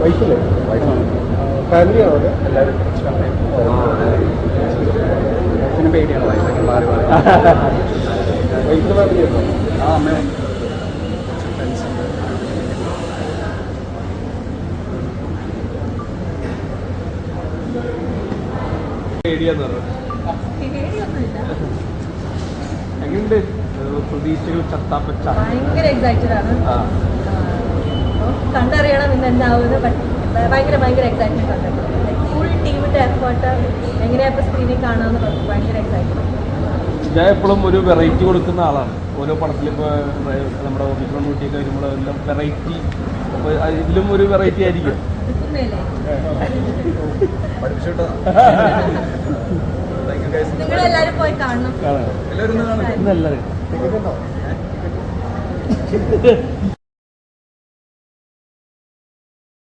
വൈഫില്ലേ? ഫാമിലിയാണോ അവിടെ എല്ലാവരും? വൈഫിന് പേടിയാണ്, വൈഫൊക്കെ മാറി മാറി. വൈഫിന് ഫാമിലിയാണോ? ആ അമ്മ എങ്ങനെയുണ്ട് പ്രതീക്ഷകൾ ചത്താപ്പച്ച? ഭയങ്കര എക്സൈറ്റഡ് ആണ്. കണ്ടറിയണം ഇന്ന് എന്താവുന്നത്. ഭയങ്കര എക്സൈറ്റ്മെന്റ് ഉണ്ട്. ഫുൾ ടീമിന്റെ എഫേർട്ട് എങ്ങനെയാ ഇപ്പൊ സ്ക്രീനിൽ കാണാമെന്ന് ഭയങ്കര എക്സൈറ്റ്മെന്റ്. ഞാൻ എപ്പോഴും ഒരു വെറൈറ്റി കൊടുക്കുന്ന ആളാണ്. ഓരോ പടത്തിലും ഇപ്പോൾ നമ്മുടെ ഓഫീസിലും ഡ്യൂട്ടിയൊക്കെ വരുമ്പോൾ എല്ലാം വെറൈറ്റി, അപ്പോൾ ഇതിലും ഒരു വെറൈറ്റി ആയിരിക്കും. നിങ്ങളെല്ലാരും പോയി കാണണം. എല്ലാവരും